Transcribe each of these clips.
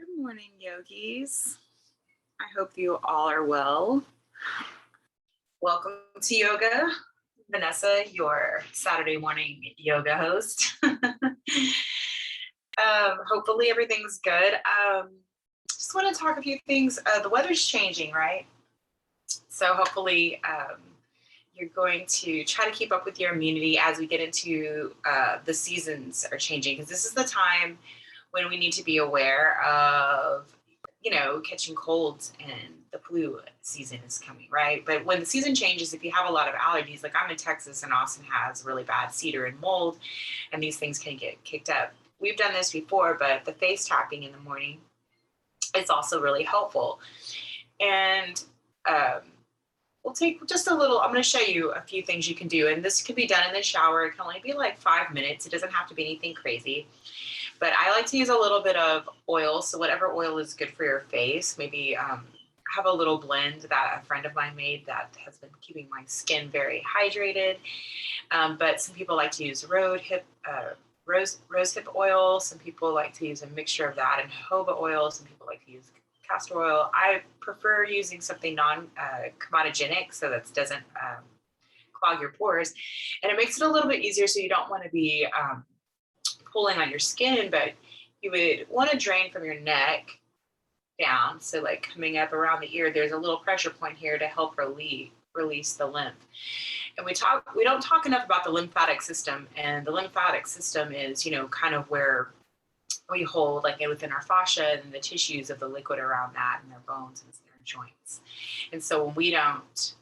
Good morning, yogis. I hope you all are well. Welcome to yoga. Vanessa, your Saturday morning yoga host. Hopefully everything's good. Just want to talk a few things. The weather's changing, right? So hopefully you're going to try to keep up with your immunity as we get into the seasons are changing, because this is the time when we need to be aware of, catching colds, and the flu season is coming, right? But when the season changes, if you have a lot of allergies, like I'm in Texas and Austin has really bad cedar and mold, and these things can get kicked up. We've done this before, but the face tapping in the morning is also really helpful. And we'll take just a little, I'm going to show you a few things you can do. And this could be done in the shower. It can only be like 5 minutes. It doesn't have to be anything crazy. But I like to use a little bit of oil. So whatever oil is good for your face, maybe have a little blend that a friend of mine made that has been keeping my skin very hydrated. But some people like to use rose hip oil. Some people like to use a mixture of that and jojoba oil. Some people like to use castor oil. I prefer using something non-comedogenic, so that doesn't clog your pores. And it makes it a little bit easier, so you don't want to be pulling on your skin, but you would want to drain from your neck down. So like coming up around the ear, there's a little pressure point here to help release the lymph. And we don't talk enough about the lymphatic system. And the lymphatic system is, kind of where we hold, like within our fascia and the tissues of the liquid around that, and their bones and their joints. And so when we don't,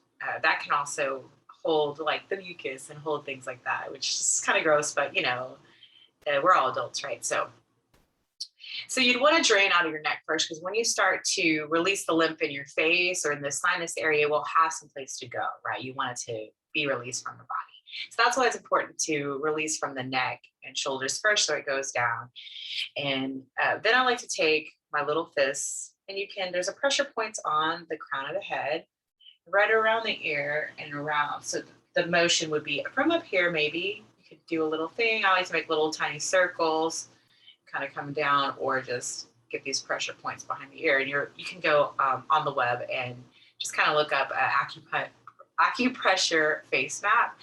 that can also hold like the mucus and hold things like that, which is kind of gross, but we're all adults, right? So you'd want to drain out of your neck first, because when you start to release the lymph in your face or in the sinus area, we'll have some place to go, right? You want it to be released from the body. So that's why it's important to release from the neck and shoulders first, so it goes down. And then I like to take my little fists, and there's a pressure points on the crown of the head, right around the ear and around. So the motion would be from up here, maybe you could do a little thing. I like to make little tiny circles, kind of come down, or just get these pressure points behind the ear. And you can go on the web and just kind of look up acupressure face map.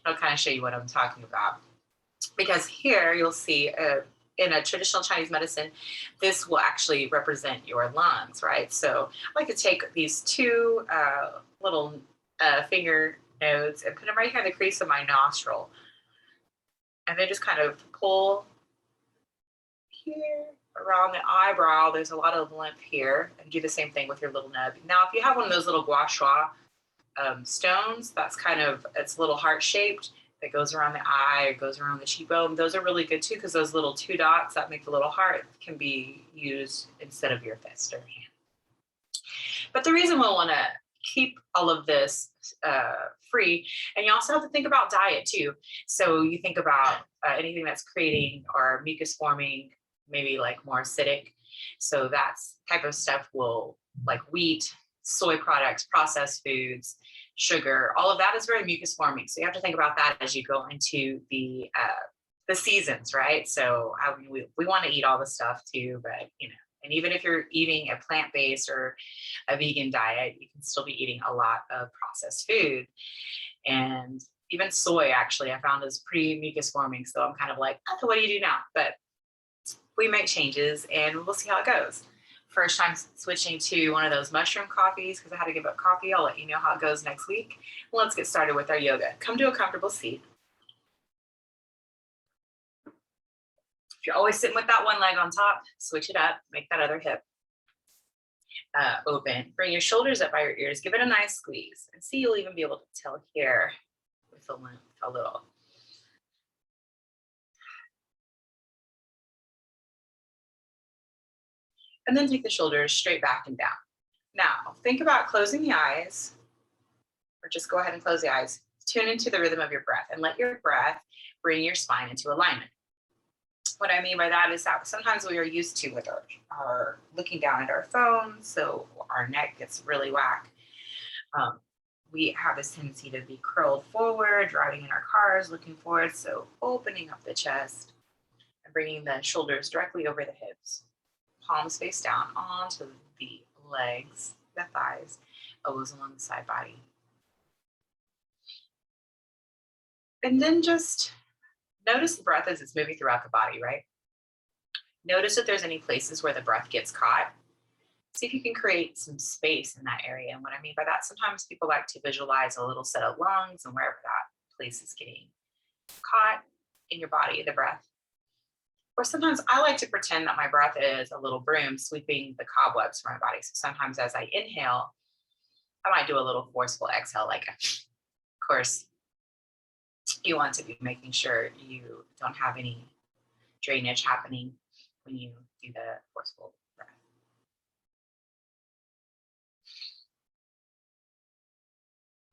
I'll kind of show you what I'm talking about. Because here you'll see in a traditional Chinese medicine, this will actually represent your lungs, right? So I like to take these two little finger nodes and put them right here in the crease of my nostril. And then just kind of pull here around the eyebrow. There's a lot of lymph here. And do the same thing with your little nub. Now, if you have one of those little gua sha stones, it's a little heart-shaped, that goes around the eye, it goes around the cheekbone. Those are really good too, because those little 2 dots that make the little heart can be used instead of your fist or hand. But the reason we'll want to keep all of this free, and you also have to think about diet too. So you think about anything that's creating or mucus forming, maybe like more acidic. So that type of stuff will, like wheat, soy products, processed foods, sugar, all of that is very mucus forming. So you have to think about that as you go into the seasons, right? So we want to eat all the stuff too, but and even if you're eating a plant-based or a vegan diet, you can still be eating a lot of processed food. And even soy, actually, I found is pretty mucus forming. So I'm kind of like, oh, what do you do now? But we make changes and we'll see how it goes. First time switching to one of those mushroom coffees, because I had to give up coffee. I'll let you know how it goes next week. Let's get started with our yoga. Come to a comfortable seat. If you're always sitting with that one leg on top, switch it up, make that other hip open. Bring your shoulders up by your ears, give it a nice squeeze. And see, you'll even be able to tell here with the lymph a little. And then take the shoulders straight back and down. Now, think about closing the eyes, or just go ahead and close the eyes. Tune into the rhythm of your breath and let your breath bring your spine into alignment. What I mean by that is that sometimes we are used to with our looking down at our phones, so our neck gets really whack. We have this tendency to be curled forward, driving in our cars, looking forward. So opening up the chest and bringing the shoulders directly over the hips. palms face down onto the legs, the thighs, elbows along the side body. And then just notice the breath as it's moving throughout the body, right? Notice if there's any places where the breath gets caught. See if you can create some space in that area. And what I mean by that, sometimes people like to visualize a little set of lungs and wherever that place is getting caught in your body, the breath. Or sometimes I like to pretend that my breath is a little broom sweeping the cobwebs from my body. So sometimes as I inhale, I might do a little forceful exhale, like, of course, you want to be making sure you don't have any drainage happening when you do the forceful breath.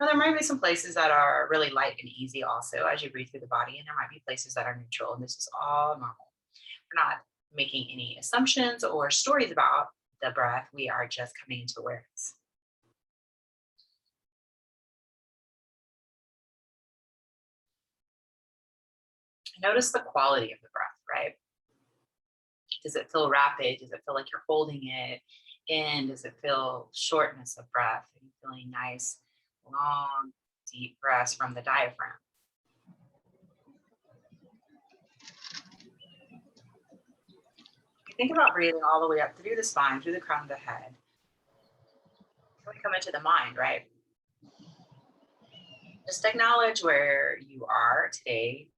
Now, there might be some places that are really light and easy also as you breathe through the body, and there might be places that are neutral, and this is all normal. We're not making any assumptions or stories about the breath. We are just coming into awareness. Notice the quality of the breath, right? Does it feel rapid? Does it feel like you're holding it in? Does it feel shortness of breath? Are you feeling nice, long, deep breaths from the diaphragm? You think about breathing all the way up through the spine, through the crown of the head. We come into the mind, right? Just acknowledge where you are today,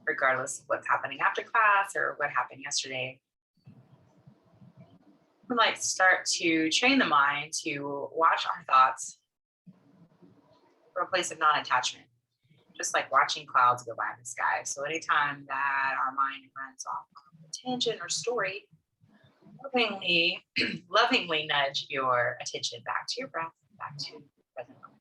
regardless of what's happening after class or what happened yesterday. We might start to train the mind to watch our thoughts from a place of non-attachment, just like watching clouds go by in the sky. So anytime that our mind runs off on a tangent or story, lovingly nudge your attention back to your breath, back to the present moment.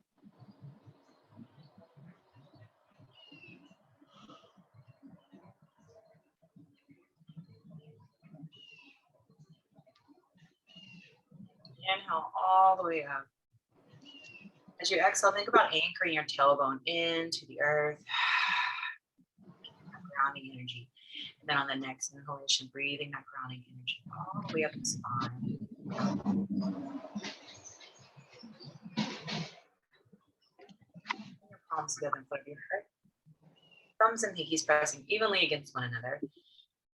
Inhale all the way up. As you exhale, think about anchoring your tailbone into the earth, grounding energy. And then on the next inhalation, breathing that grounding energy all the way up the spine. Your palms together in front of your heart. Thumbs and pinkies pressing evenly against one another.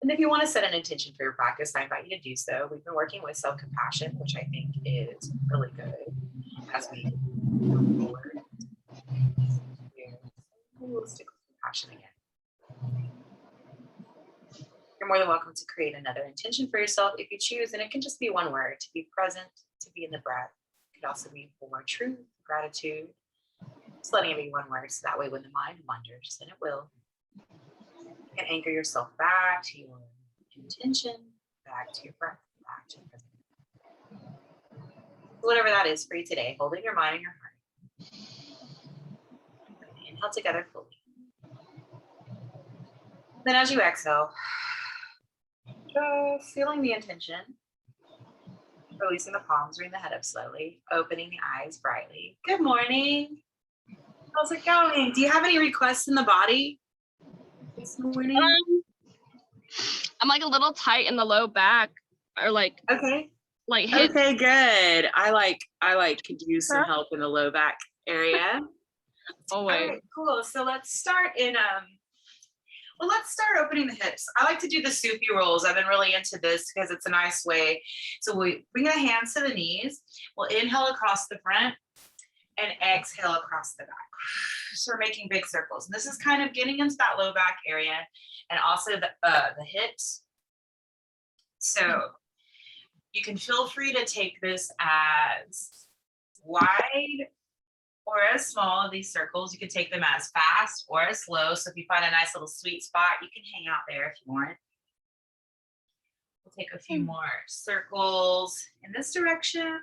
And if you want to set an intention for your practice, I invite you to do so. We've been working with self-compassion, which I think is really good as we move forward. We'll stick with compassion again. You're more than welcome to create another intention for yourself if you choose, and it can just be one word: to be present, to be in the breath. It could also be for truth, gratitude. Just letting it be one word, so that way when the mind wanders, then it will. You can anchor yourself back to your intention, back to your breath, back to the present. Whatever that is for you today, holding your mind and your heart. Inhale together fully. Then as you exhale, just feeling the intention, releasing the palms, bring the head up slowly, opening the eyes brightly. Good morning. How's it going? Do you have any requests in the body this morning? I'm like a little tight in the low back, or like okay, hip. Okay, good. I could use some help in the low back area. Oh wait. All right, cool. So let's start in let's start opening the hips. I like to do the soupy rolls. I've been really into this because it's a nice way. So we bring the hands to the knees. We'll inhale across the front and exhale across the back. So we're making big circles. And this is kind of getting into that low back area and also the hips. So you can feel free to take this as wide or as small of these circles. You can take them as fast or as slow. So if you find a nice little sweet spot, you can hang out there if you want. We'll take a few more circles in this direction.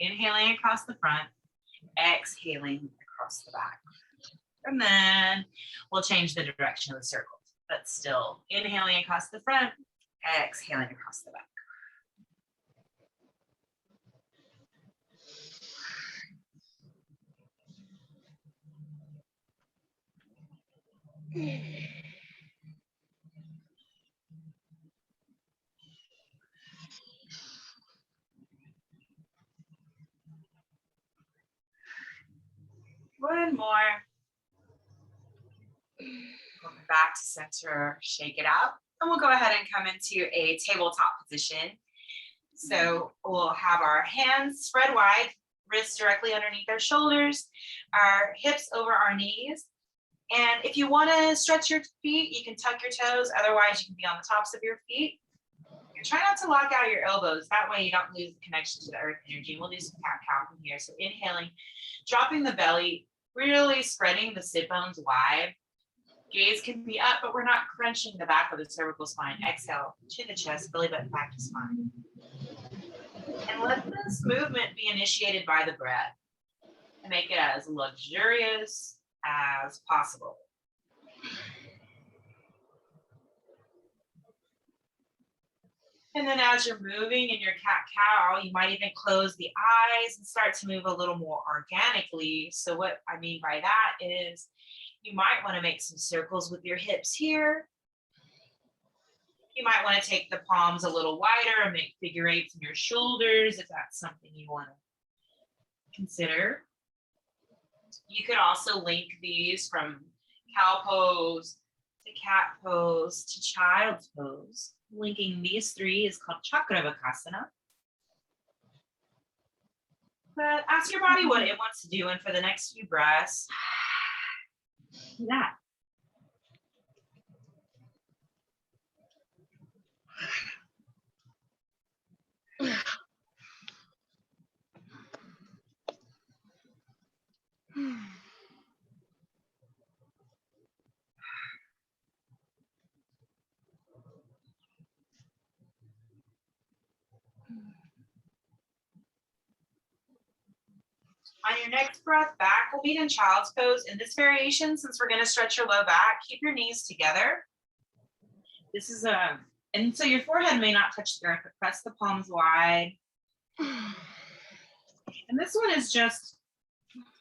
Inhaling across the front, exhaling across the back. And then we'll change the direction of the circles, but still inhaling across the front, exhaling across the back. back to center, shake it out. And we'll go ahead and come into a tabletop position. So we'll have our hands spread wide, wrists directly underneath our shoulders, our hips over our knees. And if you want to stretch your feet, you can tuck your toes. Otherwise, you can be on the tops of your feet. And try not to lock out your elbows. That way you don't lose the connection to the earth energy. We'll do some cat-cow from here. So inhaling, dropping the belly, really spreading the sit bones wide. Gaze can be up, but we're not crunching the back of the cervical spine. Exhale, chin to chest, belly button back to spine. And let this movement be initiated by the breath and make it as luxurious as possible. And then as you're moving in your cat-cow, you might even close the eyes and start to move a little more organically. So what I mean by that is you might want to make some circles with your hips here. You might want to take the palms a little wider and make figure eights in your shoulders if that's something you want to consider. You could also link these from cow pose to cat pose to child's pose. Linking these three is called Bhujangasana. But ask your body what it wants to do, and for the next few breaths, do that. On your next breath back, we'll be in child's pose. In this variation, since we're going to stretch your low back, keep your knees together. This is and so your forehead may not touch the earth, but press the palms wide. And this one is just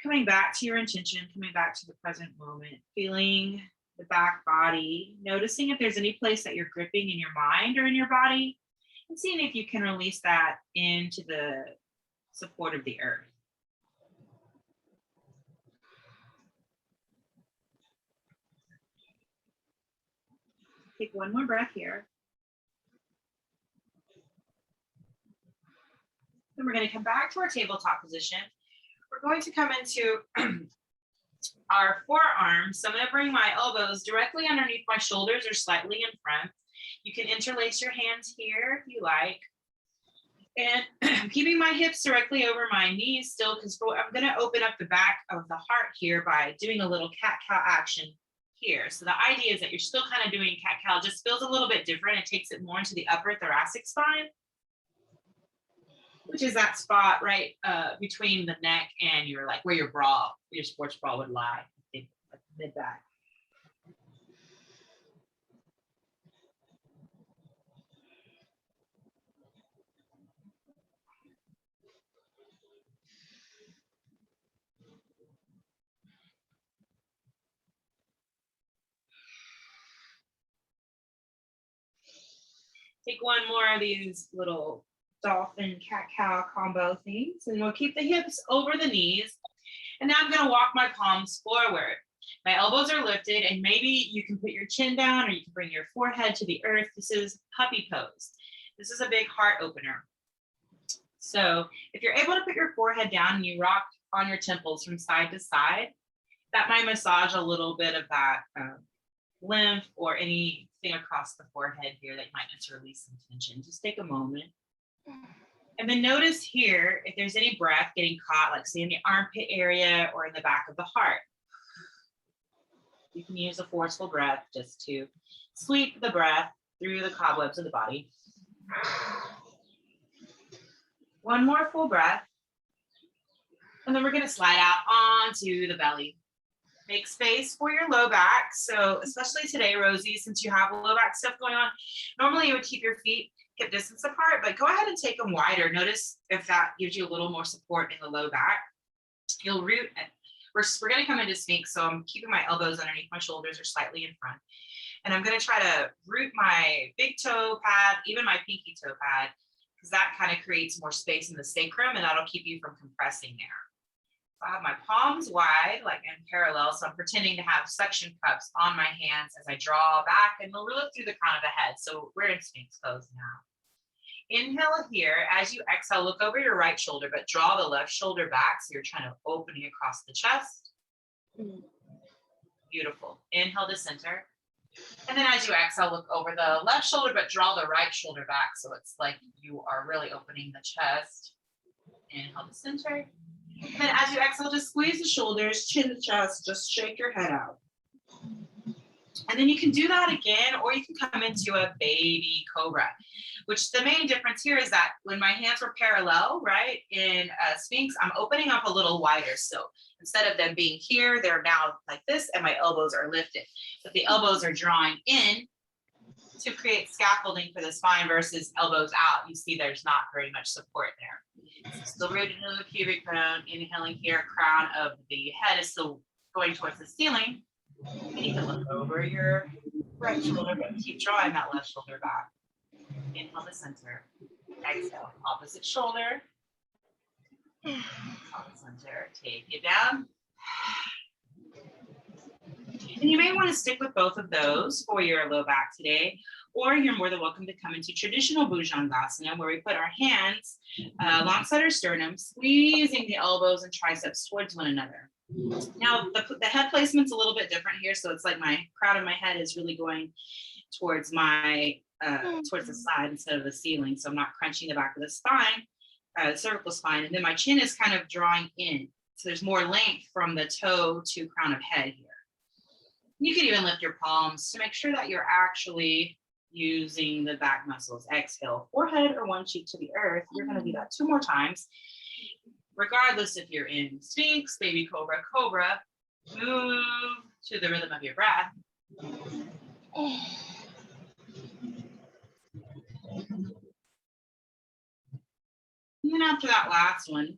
coming back to your intention, coming back to the present moment, feeling the back body, noticing if there's any place that you're gripping in your mind or in your body, and seeing if you can release that into the support of the earth. Take one more breath here. Then we're going to come back to our tabletop position. We're going to come into our forearms. So I'm going to bring my elbows directly underneath my shoulders or slightly in front. You can interlace your hands here if you like. And keeping my hips directly over my knees still, because I'm going to open up the back of the heart here by doing a little cat-cow action here. So the idea is that you're still kind of doing cat-cow, just feels a little bit different. It takes it more into the upper thoracic spine, which is that spot right between the neck and your, like where your bra, your sports bra would lie, like mid-back. Take one more of these little dolphin cat-cow combo things, and we'll keep the hips over the knees. And now I'm going to walk my palms forward. My elbows are lifted, and maybe you can put your chin down or you can bring your forehead to the earth. This is puppy pose. This is a big heart opener. So if you're able to put your forehead down and you rock on your temples from side to side, that might massage a little bit of that lymph or anything across the forehead here that might need to release some tension. Just take a moment. And then notice here if there's any breath getting caught, like say in the armpit area or in the back of the heart. You can use a forceful breath just to sweep the breath through the cobwebs of the body. One more full breath. And then we're going to slide out onto the belly. Make space for your low back. So especially today, Rosie, since you have low back stuff going on, normally you would keep your feet hip distance apart, but go ahead and take them wider. Notice if that gives you a little more support in the low back. You'll root. We're going to come into Sphinx, so I'm keeping my elbows underneath my shoulders or slightly in front. And I'm going to try to root my big toe pad, even my pinky toe pad, because that kind of creates more space in the sacrum, and that'll keep you from compressing there. I have my palms wide, like in parallel. So I'm pretending to have suction cups on my hands as I draw back and look through the crown of the head. So we're in Sphinx pose now. Inhale here. As you exhale, look over your right shoulder, but draw the left shoulder back. So you're trying to opening across the chest. Beautiful. Inhale to center. And then as you exhale, look over the left shoulder, but draw the right shoulder back. So it's like you are really opening the chest. Inhale to center. And then as you exhale, just squeeze the shoulders, chin to chest, just shake your head out. And then you can do that again, or you can come into a baby cobra, which the main difference here is that when my hands were parallel, right, in Sphinx, I'm opening up a little wider. So instead of them being here, they're now like this, and my elbows are lifted. But the elbows are drawing in to create scaffolding for the spine versus elbows out. You see there's not very much support there. Still rooted into the pubic bone, inhaling here, crown of the head is still going towards the ceiling. And you can look over your right shoulder, but keep drawing that left shoulder back. Inhale to center. Exhale, opposite shoulder. Opposite center, take it down. And you may want to stick with both of those for your low back today, or you're more than welcome to come into traditional Bhujangasana, where we put our hands alongside our sternum, squeezing the elbows and triceps towards one another. Now, the head placement's a little bit different here, so it's like my crown of my head is really going towards my towards the side instead of the ceiling, so I'm not crunching the back of the spine, the cervical spine, and then my chin is kind of drawing in, so there's more length from the toe to crown of head here. You can even lift your palms to make sure that you're actually using the back muscles. Exhale, forehead or one cheek to the earth. You're going to do that 2 more times. Regardless if you're in Sphinx, baby cobra, cobra, move to the rhythm of your breath. And then after that last one,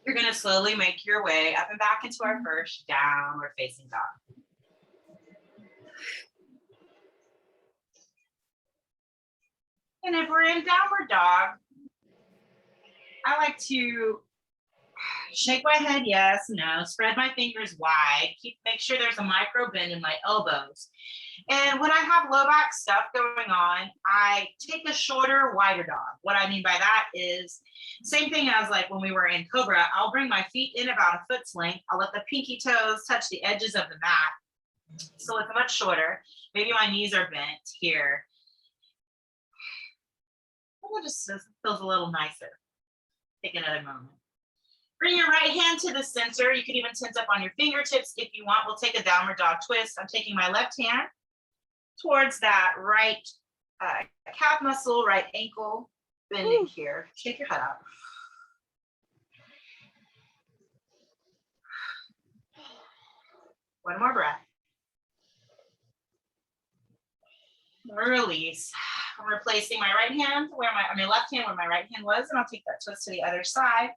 you're going to slowly make your way up and back into our first downward facing dog. And if we're in downward dog, I like to shake my head, yes, no, spread my fingers wide, make sure there's a micro bend in my elbows. And when I have low back stuff going on, I take a shorter, wider dog. What I mean by that is same thing as like when we were in Cobra, I'll bring my feet in about a foot's length. I'll let the pinky toes touch the edges of the mat. So it's much shorter. Maybe my knees are bent here. It just feels a little nicer. Take another moment. Bring your right hand to the center. You can even tense up on your fingertips if you want. We'll take a downward dog twist. I'm taking my left hand towards that right calf muscle, right ankle, bending here. Shake your head out. One more breath. Release. I'm replacing my right hand where my left hand where my right hand was, and I'll take that twist to the other side.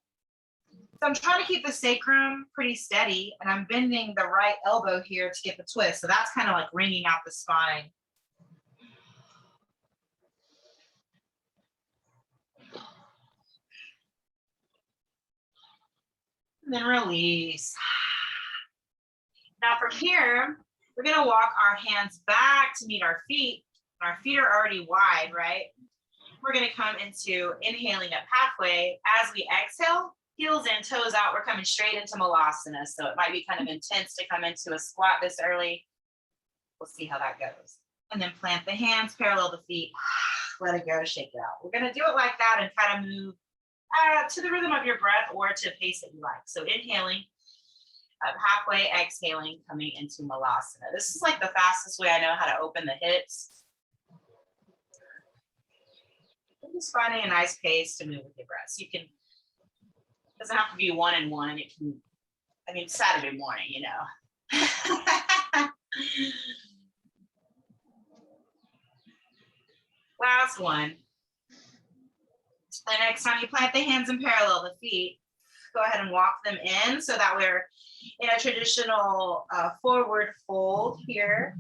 So I'm trying to keep the sacrum pretty steady, and I'm bending the right elbow here to get the twist. So that's kind of like wringing out the spine. And then release. Now from here, we're going to walk our hands back to meet our feet. Our feet are already wide, right? We're going to come into inhaling up halfway. As we exhale, heels in, toes out, we're coming straight into Malasana. So it might be kind of intense to come into a squat this early. We'll see how that goes. And then plant the hands, parallel the feet, let it go, shake it out. We're going to do it like that and kind of move to the rhythm of your breath or to a pace that you like. So inhaling up halfway, exhaling, coming into Malasana. This is like the fastest way I know how to open the hips. Just finding a nice pace to move with your breath. So you can, it doesn't have to be 1 and 1. It can, I mean, Saturday morning, you know. Last one. The next time you plant the hands in parallel, the feet, go ahead and walk them in so that we're in a traditional forward fold here.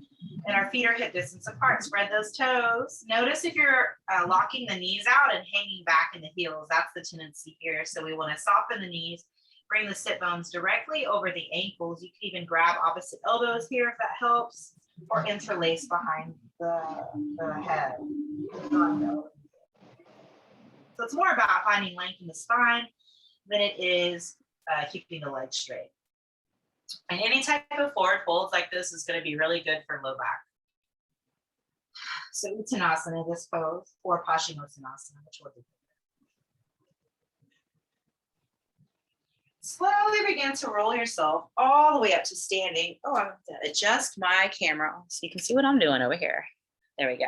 And our feet are hip distance apart. Spread those toes. Notice if you're locking the knees out and hanging back in the heels. That's the tendency here. So we want to soften the knees, Bring the sit bones directly over the ankles. You can even grab opposite elbows here if that helps, or interlace behind the head. So it's more about finding length in the spine than it is keeping the legs straight. And any type of forward folds like this is going to be really good for low back. So Uttanasana, this pose, or Paschimottanasana, which we'll do. Slowly begin to roll yourself all the way up to standing. Oh, I'm going to adjust my camera so you can see what I'm doing over here. There we go.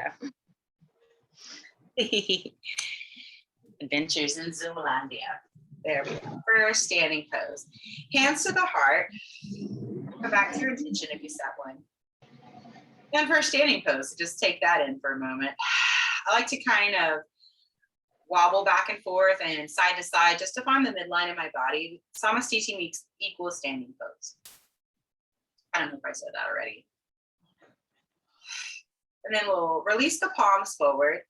Adventures in Zoomalandia. There we go. First standing pose. Hands to the heart. Come back to your intention if you set one. And for a standing pose, just take that in for a moment. I like to kind of wobble back and forth and side to side just to find the midline of my body. Samastiti equals standing pose. I don't know if I said that already. And then we'll release the palms forward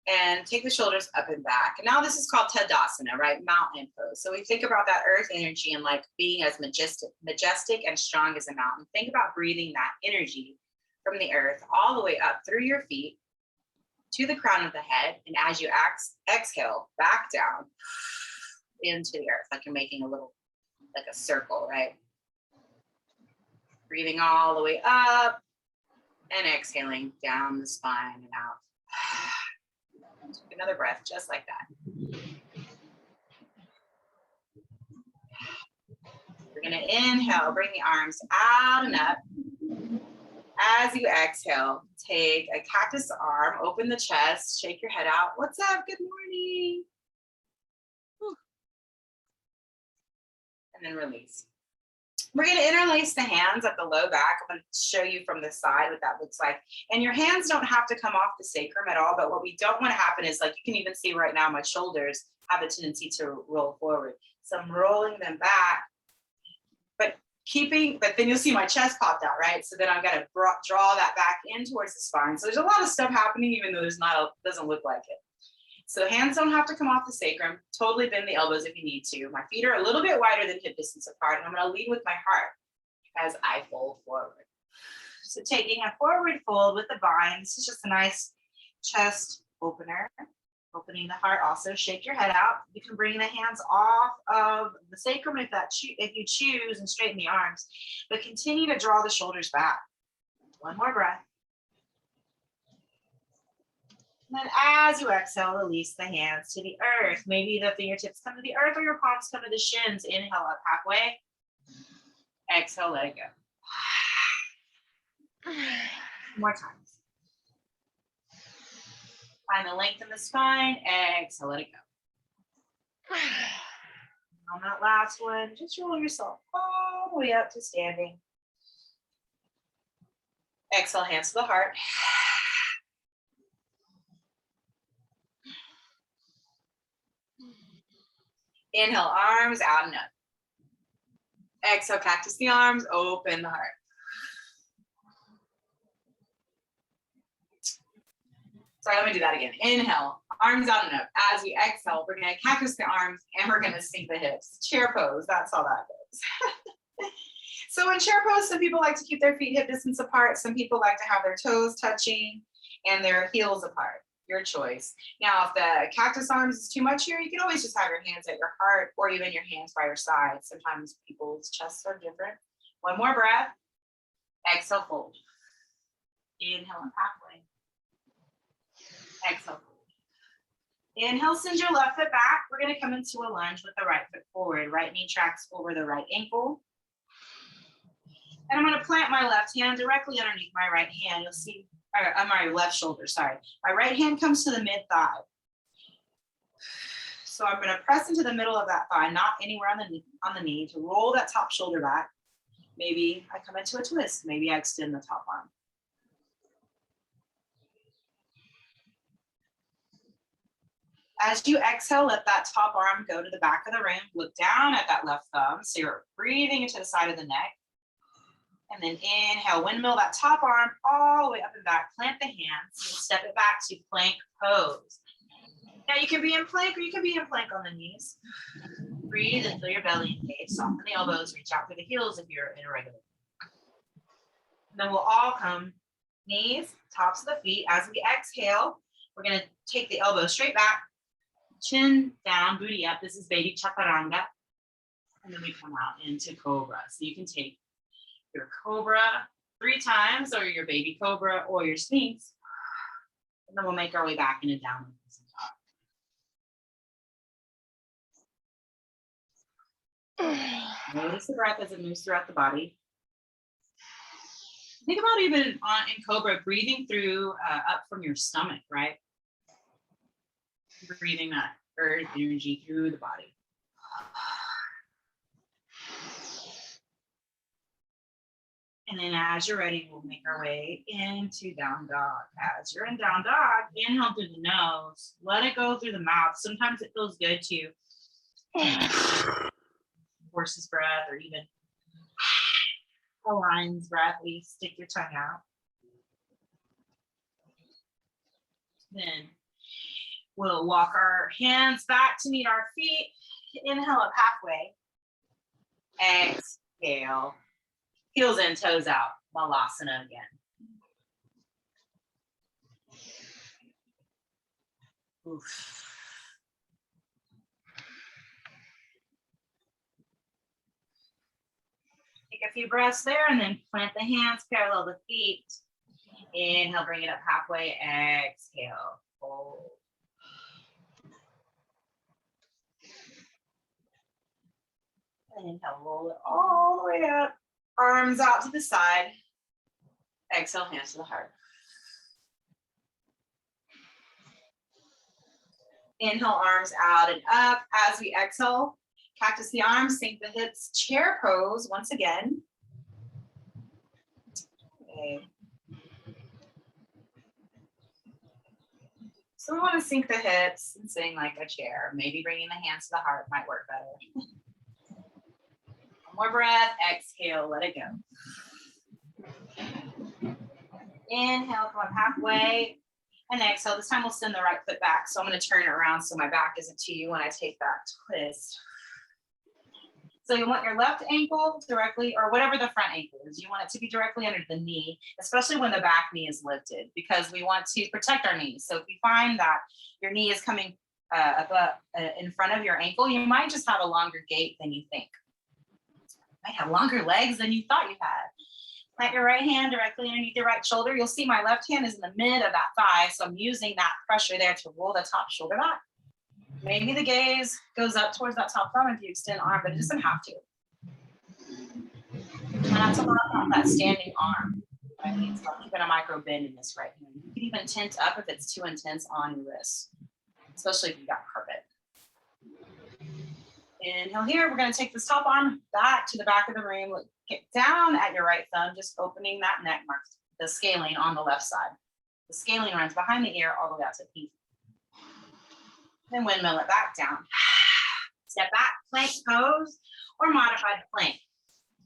and take the shoulders up and back. And now this is called Tadasana, right? Mountain pose. So we think about that earth energy and like being as majestic and strong as a mountain. Think about breathing that energy from the earth all the way up through your feet to the crown of the head. And as you exhale, back down into the earth, like you're making a little, like a circle, right? Breathing all the way up and exhaling down the spine and out. Take another breath, just like that. We're gonna inhale, bring the arms out and up. As you exhale, take a cactus arm, open the chest, shake your head out. What's up? Good morning. Whew. And then release. We're going to interlace the hands at the low back. I'm going to show you from the side what that looks like. And your hands don't have to come off the sacrum at all, but what we don't want to happen is, like you can even see right now, my shoulders have a tendency to roll forward. So I'm rolling them back, but then you'll see my chest popped out, right? So then I've got to draw that back in towards the spine. So there's a lot of stuff happening, even though doesn't look like it. So hands don't have to come off the sacrum. Totally bend the elbows if you need to. My feet are a little bit wider than hip distance apart, and I'm going to lead with my heart as I fold forward. So taking a forward fold with the bind. This is just a nice chest opener. Opening the heart also. Shake your head out. You can bring the hands off of the sacrum if you choose, and straighten the arms. But continue to draw the shoulders back. One more breath. And then as you exhale, release the hands to the earth. Maybe the fingertips come to the earth or your palms come to the shins. Inhale up halfway. Exhale, let it go. More times. Find the length in the spine. Exhale, let it go. On that last one, just roll yourself all the way up to standing. Exhale, hands to the heart. Inhale, arms out and up. Exhale, cactus the arms, open the heart. Sorry, let me do that again. Inhale, arms out and up. As we exhale, we're gonna cactus the arms and we're gonna sink the hips. Chair pose, that's how that goes. So in chair pose, some people like to keep their feet hip distance apart. Some people like to have their toes touching and their heels apart. Your choice. Now, if the cactus arms is too much here, you can always just have your hands at your heart or even your hands by your side. Sometimes people's chests are different. One more breath. Exhale, fold. Inhale and halfway. Exhale. Inhale, send your left foot back. We're going to come into a lunge with the right foot forward. Right knee tracks over the right ankle. And I'm going to plant my left hand directly underneath my right hand. You'll see, or my left shoulder, sorry. My right hand comes to the mid thigh. So I'm going to press into the middle of that thigh, not anywhere on the knee, to roll that top shoulder back. Maybe I come into a twist. Maybe I extend the top arm. As you exhale, let that top arm go to the back of the room. Look down at that left thumb. So you're breathing into the side of the neck. And then inhale, windmill that top arm all the way up and back. Plant the hands and step it back to plank pose. Now you can be in plank or you can be in plank on the knees. Breathe and feel your belly engage. Soften the elbows, reach out for the heels if you're in a regular. And then we'll all come knees, tops of the feet. As we exhale, we're going to take the elbow straight back, chin down, booty up. This is baby chaturanga. And then we come out into cobra. So you can take your cobra 3 times, or your baby cobra, or your sphinx. And then we'll make our way back into downward facing dog. Notice the breath as it moves throughout the body. Think about even in Cobra, breathing through up from your stomach, right? Breathing that earth energy through the body. And then as you're ready, we'll make our way into down dog. As you're in down dog, inhale through the nose, let it go through the mouth. Sometimes it feels good to horse's breath, or even a lion's breath, where you stick your tongue out. Then we'll walk our hands back to meet our feet. Inhale up halfway. Exhale. Heels in, toes out. Malasana again. Oof. Take a few breaths there and then plant the hands, parallel the feet. Inhale, bring it up halfway. Exhale. Hold. Inhale, roll it all the way up. Arms out to the side. Exhale, hands to the heart. Inhale, arms out and up. As we exhale, cactus the arms, sink the hips, chair pose once again. Okay. So we want to sink the hips and sing like a chair. Maybe bringing the hands to the heart might work better. One more breath. Exhale, let it go. Inhale, come up halfway. And exhale. This time we'll send the right foot back. So I'm going to turn it around so my back isn't to you when I take that twist. So you want your left ankle directly, or whatever the front ankle is, you want it to be directly under the knee, especially when the back knee is lifted, because we want to protect our knees. So if you find that your knee is coming in front of your ankle, you might just have a longer gait than you think. You might have longer legs than you thought you had. Plant your right hand directly underneath your right shoulder. You'll see my left hand is in the mid of that thigh, so I'm using that pressure there to roll the top shoulder back. Maybe the gaze goes up towards that top thumb if you extend arm, but it doesn't have to. Try not to lock off that standing arm. Right? So I'm keeping a micro bend in this right hand. You can even tent up if it's too intense on your wrist, especially if you got carpet. Inhale here. We're going to take this top arm back to the back of the room. Get down at your right thumb, just opening that neck mark, the scaling on the left side. The scaling runs behind the ear all the way out to the feet. Then windmill it back down. Step back, plank pose, or modified plank.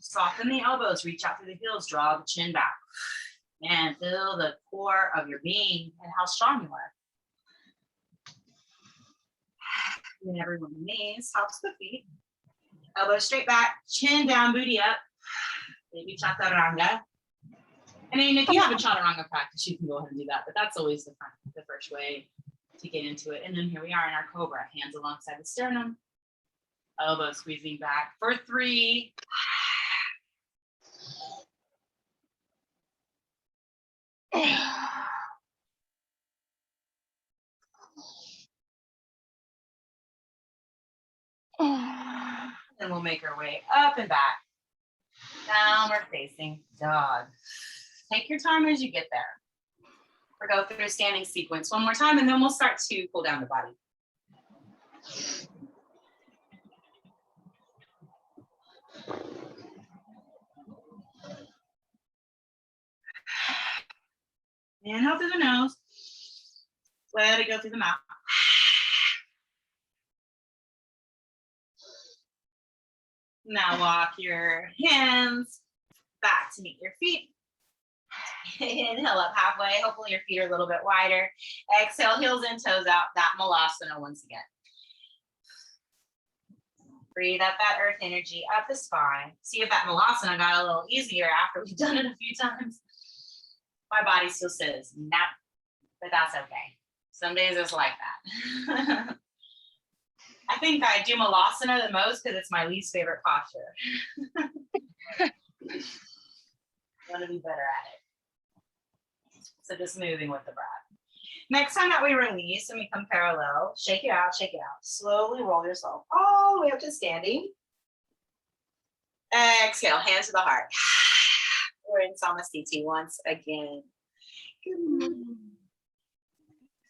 Soften the elbows, reach out through the heels, draw the chin back. And feel the core of your being and how strong you are. And everyone knees, tops of the feet. Elbows straight back, chin down, booty up. Baby chaturanga. I mean, if you have a chaturanga practice, you can go ahead and do that, but that's always the first way to get into it. And then here we are in our cobra, hands alongside the sternum, elbow squeezing back for 3. Then we'll make our way up and back. Downward facing dog. Take your time as you get there. We'll go through a standing sequence one more time, and then we'll start to pull down the body. Inhale through the nose. Let it go through the mouth. Now walk your hands back to meet your feet. Inhale up halfway. Hopefully your feet are a little bit wider. Exhale, heels and toes out. That Malasana once again. Breathe up that earth energy up the spine. See if that Malasana got a little easier after we've done it a few times. My body still says, nah, but that's okay. Some days it's like that. I think I do Malasana the most because it's my least favorite posture. Want to be better at it. So just moving with the breath. Next time that we release and we come parallel, shake it out, shake it out. Slowly roll yourself all the way up to standing. Exhale, hands to the heart. We're in Samasthiti once again.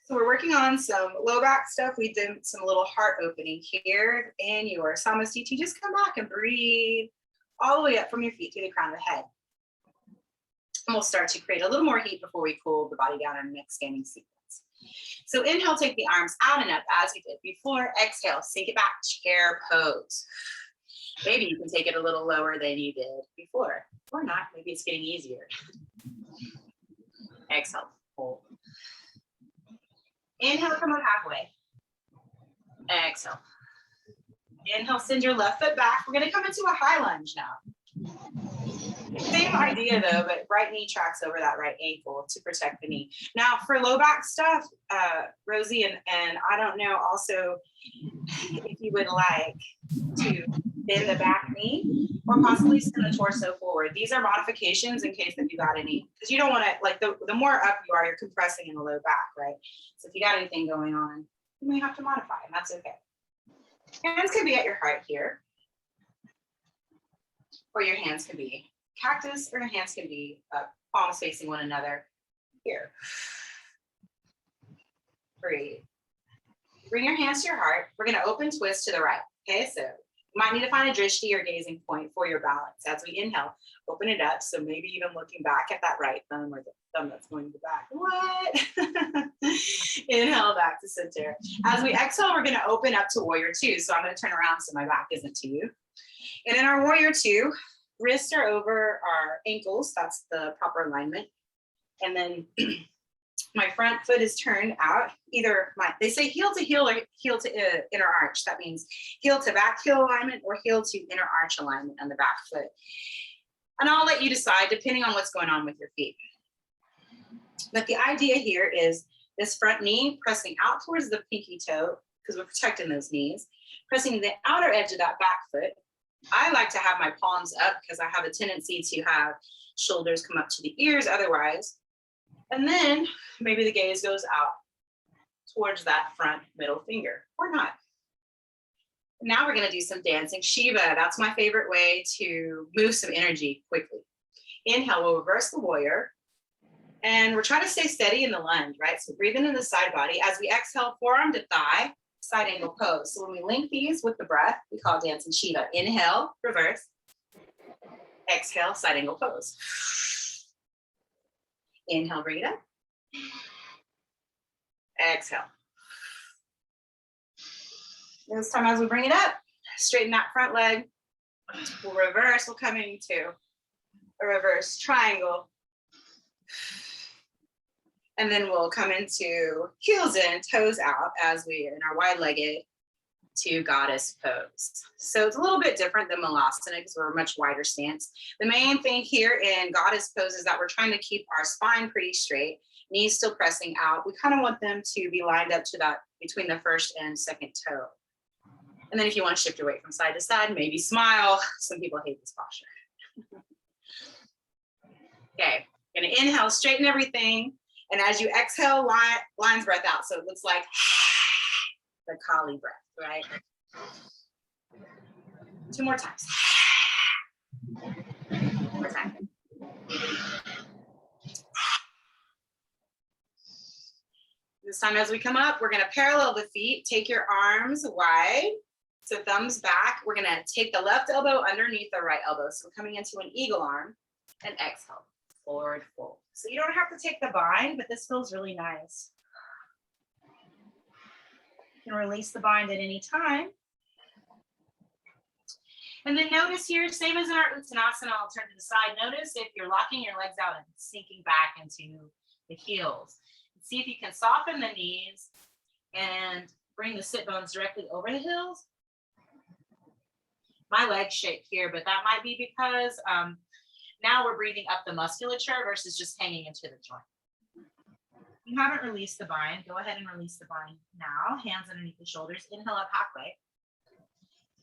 So we're working on some low back stuff. We did some little heart opening here in your Samasthiti. Just come back and breathe all the way up from your feet to the crown of the head. And we'll start to create a little more heat before we cool the body down in our next standing sequence. So inhale, take the arms out and up as we did before. Exhale, sink it back, chair pose. Maybe you can take it a little lower than you did before, or not. Maybe it's getting easier. Exhale, hold. Inhale, come up halfway. Exhale. Inhale, send your left foot back. We're gonna come into a high lunge now. Same idea though, but right knee tracks over that right ankle to protect the knee. Now for low back stuff, Rosie and I don't know also if you would like to bend the back knee or possibly send the torso forward. These are modifications in case that you got any, because you don't want to, like the more up you are, you're compressing in the low back, right? So if you got anything going on, you may have to modify, and that's okay. Hands can be at your heart here, or your hands can be cactus, or your hands can be palms facing one another here. Breathe. Bring your hands to your heart. We're going to open twist to the right. Okay, so you might need to find a drishti or gazing point for your balance. As we inhale, open it up. So maybe even looking back at that right thumb or the thumb that's going to the back. What? Inhale back to center. As we exhale, we're going to open up to warrior two. So I'm going to turn around so my back isn't to you. And in our warrior two, wrists are over our ankles. That's the proper alignment. And then my front foot is turned out. Either they say heel to heel or heel to inner arch. That means heel to back heel alignment or heel to inner arch alignment on the back foot. And I'll let you decide depending on what's going on with your feet. But the idea here is this front knee pressing out towards the pinky toe because we're protecting those knees, pressing the outer edge of that back foot. I like to have my palms up because I have a tendency to have shoulders come up to the ears otherwise. And then maybe the gaze goes out towards that front middle finger or not. Now we're going to do some dancing Shiva. That's my favorite way to move some energy quickly. Inhale, we'll reverse the warrior. And we're trying to stay steady in the lunge, right? So breathe into the side body. As we exhale, forearm to thigh, side angle pose. So when we link these with the breath, we call dancing Shiva. Inhale, reverse. Exhale, side angle pose. Inhale, bring it up. Exhale. This time as we bring it up, straighten that front leg. We'll reverse, we'll come into a reverse triangle. And then we'll come into heels in, toes out as we in our wide-legged to goddess pose. So it's a little bit different than Malasana because we're a much wider stance. The main thing here in goddess pose is that we're trying to keep our spine pretty straight, knees still pressing out. We kind of want them to be lined up to that between the first and second toe. And then if you want to shift your weight from side to side, maybe smile. Some people hate this posture. Okay, gonna inhale, straighten everything. And as you exhale, lines breath out. So it looks like the Kali breath, right? 2 more times. 1 more time. This time as we come up, we're gonna parallel the feet. Take your arms wide. So thumbs back. We're gonna take the left elbow underneath the right elbow. So we're coming into an eagle arm and exhale, forward fold. So you don't have to take the bind, but this feels really nice. You can release the bind at any time. And then notice here, same as in our Uttanasana, I'll turn to the side. Notice if you're locking your legs out and sinking back into the heels. See if you can soften the knees and bring the sit bones directly over the heels. My legs shake here, but that might be because now we're breathing up the musculature versus just hanging into the joint. You haven't released the bind. Go ahead and release the bind now. Hands underneath the shoulders. Inhale up halfway.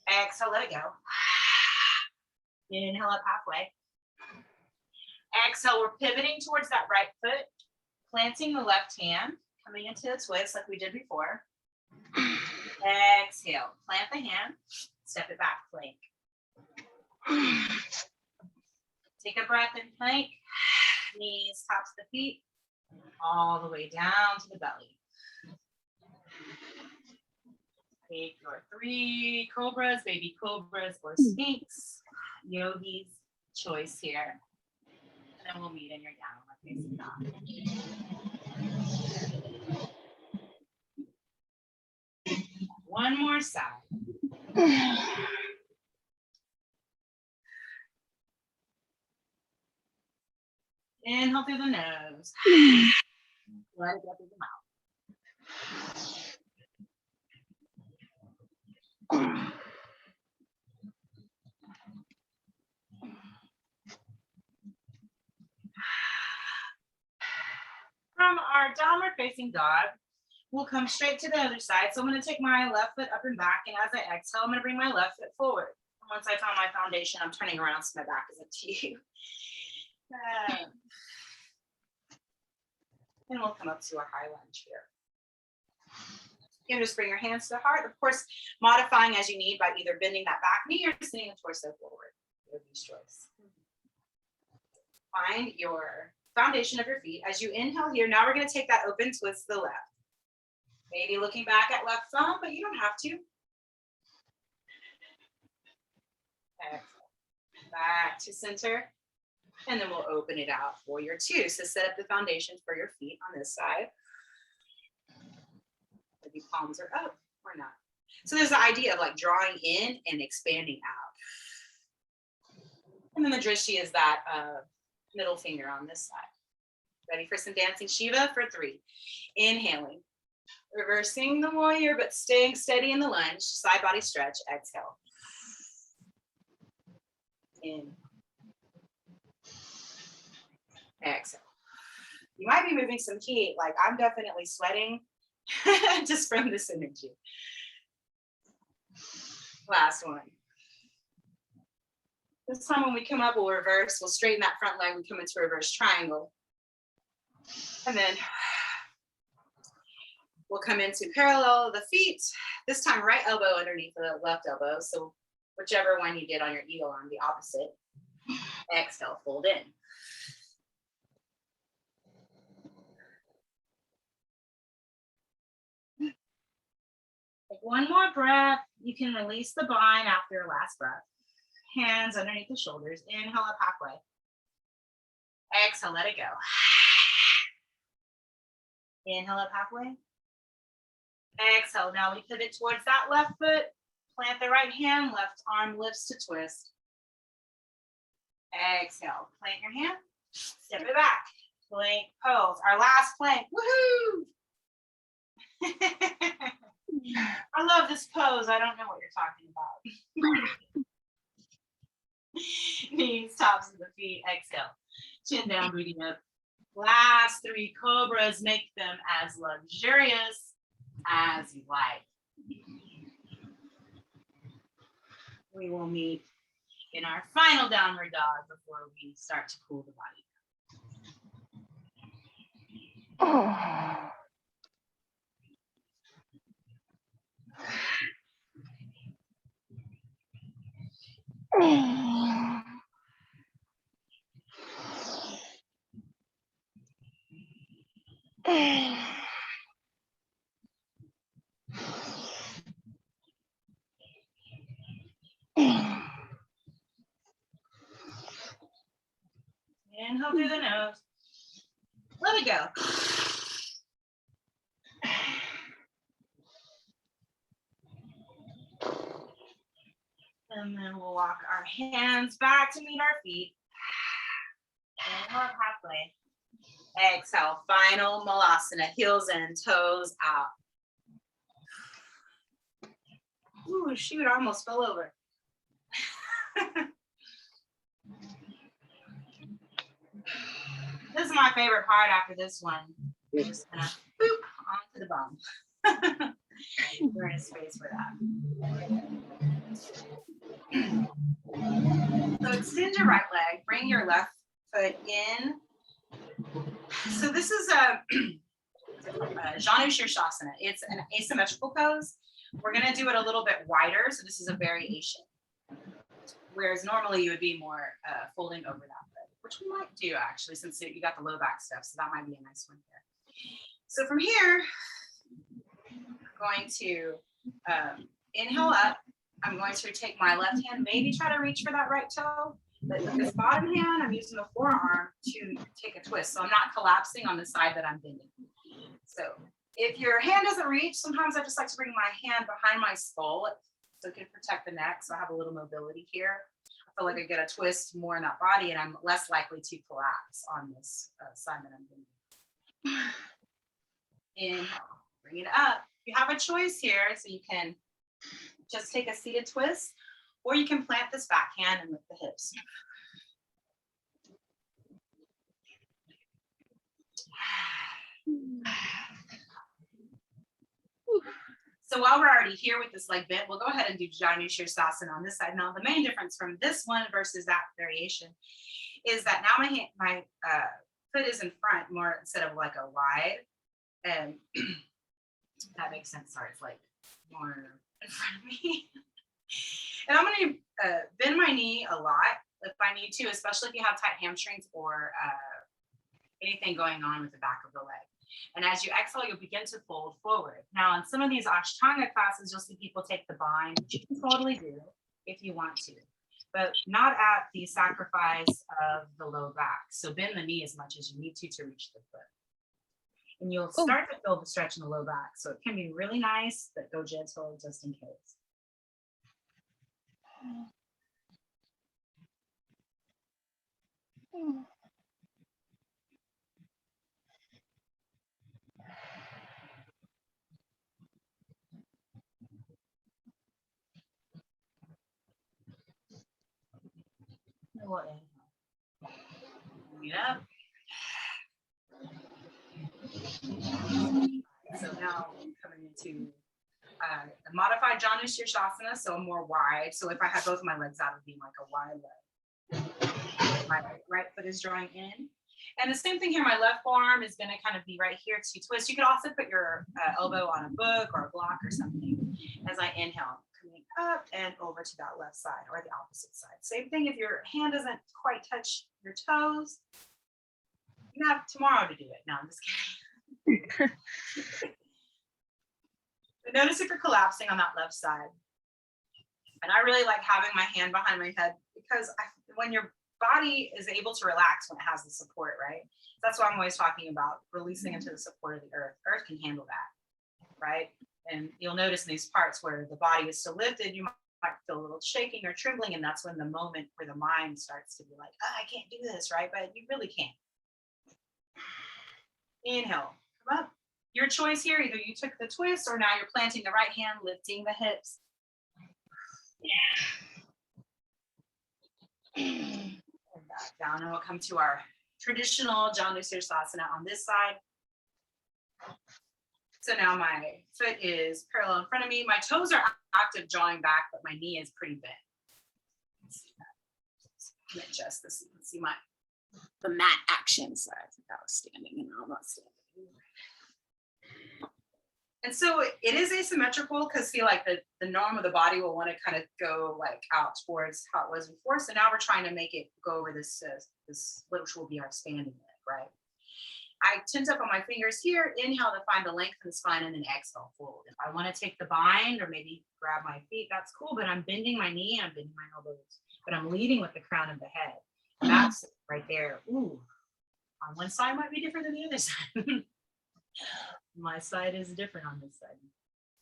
Exhale, let it go. Inhale up halfway. Exhale, we're pivoting towards that right foot, planting the left hand, coming into a twist like we did before. Exhale, plant the hand, step it back, plank. Take a breath in plank, knees, tops of the feet, all the way down to the belly. Take your 3 cobras, baby cobras, or sphinx, yogi's choice here. And then we'll meet in your downward facing dog. One more side. Inhale through the nose. Let it go through the mouth. From our downward facing dog, we'll come straight to the other side. So I'm going to take my left foot up and back, and as I exhale, I'm going to bring my left foot forward. And once I found my foundation, I'm turning around so my back is up to you. And we'll come up to our high lunge here. You can just bring your hands to the heart, of course, modifying as you need by either bending that back knee or sitting the torso forward. Yogi's choice. Find your foundation of your feet. As you inhale here, now we're going to take that open twist to the left. Maybe looking back at left thumb, but you don't have to. Exhale. Back to center. And then we'll open it out for your 2. So set up the foundation for your feet on this side. Maybe palms are up or not. So there's the idea of like drawing in and expanding out. And then the drishti is that middle finger on this side. Ready for some dancing Shiva for 3. Inhaling. Reversing the warrior, but staying steady in the lunge. Side body stretch. Exhale. In. Exhale. You might be moving some heat. Like I'm definitely sweating just from this energy. Last one. This time when we come up, we'll reverse. We'll straighten that front leg. We come into reverse triangle. And then we'll come into parallel the feet. This time right elbow underneath the left elbow. So whichever one you did on your eagle arm, the opposite. Exhale, fold in. Take one more breath. You can release the bind after your last breath. Hands underneath the shoulders. Inhale up halfway. Exhale, let it go. Inhale up halfway. Exhale. Now we pivot towards that left foot. Plant the right hand. Left arm lifts to twist. Exhale. Plant your hand. Step it back. Plank pose. Our last plank. Woohoo! I love this pose. I don't know what you're talking about. Knees, tops of the feet. Exhale. Chin down, breathing up. Last 3 cobras. Make them as luxurious as you like. We will meet in our final downward dog before we start to cool the body. Inhale through the nose. Let it go. And then we'll walk our hands back to meet our feet. Inhale up halfway. Exhale, final Malasana, heels in, toes out. Ooh, shoot, I almost fell over. This is my favorite part after this one. We're just gonna boop onto the bum. We're in a space for that. So extend your right leg, bring your left foot in. So this is a Janu Shirshasana. It's an asymmetrical pose. We're gonna do it a little bit wider, so this is a variation. Whereas normally you would be more folding over that foot, which we might do actually, since you got the low back stuff, so that might be a nice one here. So from here, I'm going to inhale up. I'm going to take my left hand, maybe try to reach for that right toe, but with this bottom hand, I'm using the forearm to take a twist. So I'm not collapsing on the side that I'm bending. So if your hand doesn't reach, sometimes I just like to bring my hand behind my skull so it can protect the neck. So I have a little mobility here. I feel like I get a twist more in that body and I'm less likely to collapse on this side that I'm bending. Inhale, bring it up. You have a choice here, so you can just take a seated twist, or you can plant this back hand and lift the hips. So while we're already here with this leg bent, we'll go ahead and do Janu Shirshasana on this side. Now, the main difference from this one versus that variation is that now my foot is in front more instead of like a wide. And that makes sense. Sorry, it's like more in front of me. And I'm going to bend my knee a lot if I need to, especially if you have tight hamstrings or anything going on with the back of the leg. And as you exhale, you'll begin to fold forward. Now, in some of these Ashtanga classes, you'll see people take the bind, which you can totally do if you want to, but not at the sacrifice of the low back. So bend the knee as much as you need to reach the foot. And you'll start to feel the stretch in the low back. So it can be really nice, but go gentle just in case. Bring it up. So now I'm coming into a modified Janu Shirshasana, so more wide. So if I had both of my legs out, it would be like a wide leg. My right foot is drawing in. And the same thing here, my left forearm is going to kind of be right here to twist. You could also put your elbow on a book or a block or something as I inhale, coming up and over to that left side or the opposite side. Same thing if your hand doesn't quite touch your toes. You have tomorrow to do it. No, I'm just kidding. But notice if you're collapsing on that left side. And I really like having my hand behind my head because when your body is able to relax when it has the support, right? That's why I'm always talking about releasing into the support of the earth. Earth can handle that, right? And you'll notice in these parts where the body is still lifted, you might feel a little shaking or trembling. And that's when the moment where the mind starts to be like, oh, I can't do this, right? But you really can't. Inhale, come up. Your choice here, either you took the twist or now you're planting the right hand, lifting the hips. And back down, and we'll come to our traditional Janu Shirshasana on this side. So now my foot is parallel in front of me. My toes are active drawing back, but my knee is pretty bent. Let me adjust this. You can see the mat action. Sorry, I think I was standing and now I'm not standing. And so it is asymmetrical because see, like the norm of the body will want to kind of go like out towards how it was before. So now we're trying to make it go over this which will be our standing leg, right? I tend up on my fingers here, inhale to find the length of the spine, and then exhale, fold. If I want to take the bind or maybe grab my feet, that's cool, but I'm bending my knee, I'm bending my elbows, but I'm leading with the crown of the head. That's right there. Ooh, on one side might be different than the other side. My side is different on this side.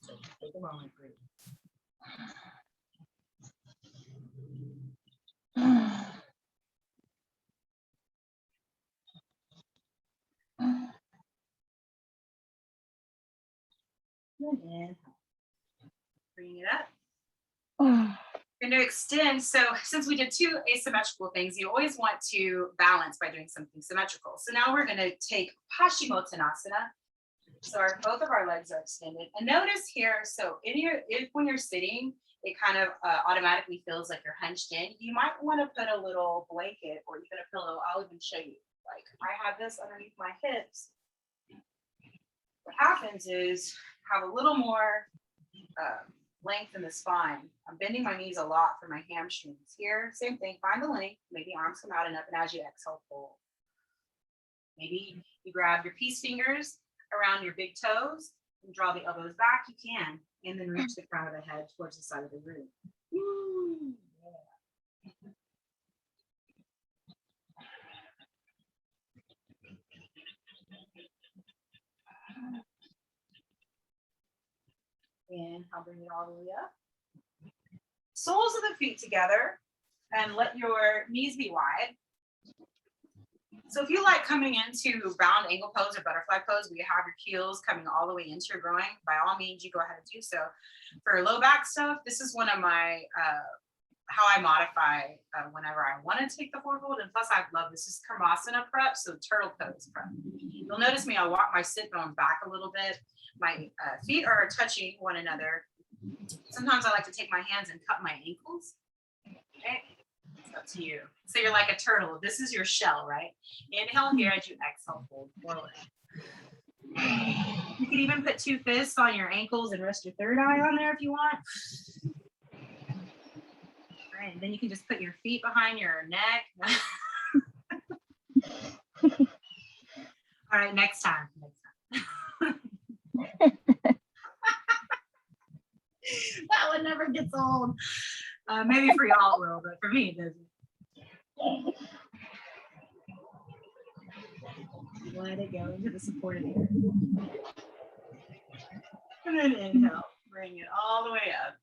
So take a moment, breathe. Inhale. Bring it up. We're going to extend. So since we did two asymmetrical things, you always want to balance by doing something symmetrical. So now we're going to take Paschimottanasana. So both of our legs are extended. And notice here, so when you're sitting, it kind of automatically feels like you're hunched in. You might want to put a little blanket or even a pillow. I'll even show you. Like I have this underneath my hips. What happens is have a little more length in the spine. I'm bending my knees a lot for my hamstrings. Here, same thing. Find the length. Maybe arms come out and up, and as you exhale, fold. Maybe you grab your peace fingers around your big toes and draw the elbows back. You can, and then reach the crown of the head towards the side of the room. Woo, yeah. And I'll bring it all the way up. Soles of the feet together, and let your knees be wide. So if you like coming into round angle pose or butterfly pose, where you have your heels coming all the way into your groin, by all means, you go ahead and do so. For low back stuff, this is one of my, how I modify whenever I want to take the forefold. And plus I love this is Kamasana Prep, so turtle pose prep. You'll notice me, I'll walk my sit bone back a little bit. My feet are touching one another. Sometimes I like to take my hands and cut my ankles. Okay. Up to you. So you're like a turtle. This is your shell, right? Inhale here as you exhale, fold forward. You can even put two fists on your ankles and rest your third eye on there if you want. All right, and then you can just put your feet behind your neck. All right, next time. That one never gets old. Maybe for y'all it will, but for me it doesn't. Let it go into the supported area. And then inhale, bring it all the way up.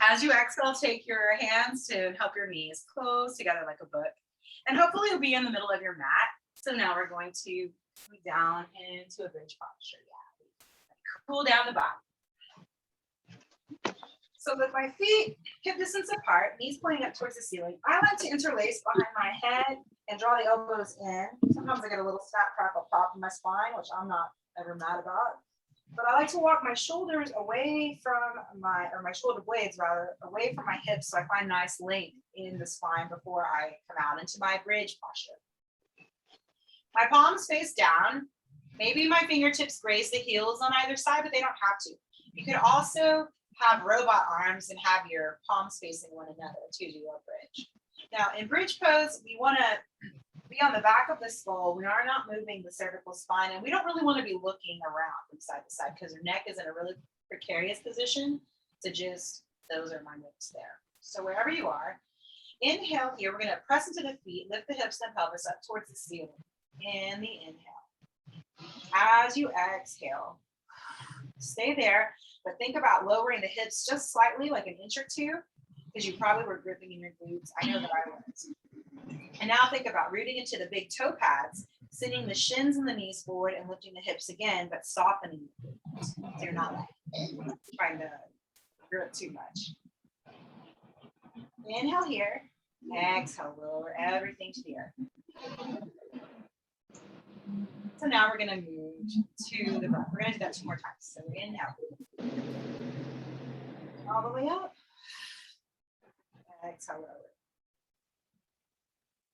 As you exhale, take your hands to help your knees close together like a book. And hopefully it'll be in the middle of your mat. So now we're going to move down into a bridge posture. Yeah. Cool down the body. So with my feet hip distance apart, knees pointing up towards the ceiling, I like to interlace behind my head and draw the elbows in. Sometimes I get a little snap, crackle, pop in my spine, which I'm not ever mad about. But I like to walk my shoulders away from my shoulder blades rather, away from my hips so I find nice length in the spine before I come out into my bridge posture. My palms face down. Maybe my fingertips graze the heels on either side, but they don't have to. You could also have robot arms and have your palms facing one another to do a bridge. Now in bridge pose, we want to be on the back of the skull. We are not moving the cervical spine, and we don't really want to be looking around from side to side because your neck is in a really precarious position. So just, those are my notes there. So wherever you are, inhale here, we're going to press into the feet, lift the hips and pelvis up towards the ceiling. In the inhale. As you exhale, stay there, but think about lowering the hips just slightly, like an inch or two, because you probably were gripping in your glutes. I know that I was. And now think about rooting into the big toe pads, sending the shins and the knees forward and lifting the hips again, but softening the glutes. So you're not like trying to grip too much. Inhale here, exhale, lower everything to the earth. So now we're going to move to the breath. We're going to do that 2 more times. So inhale. All the way up. Exhale, lower.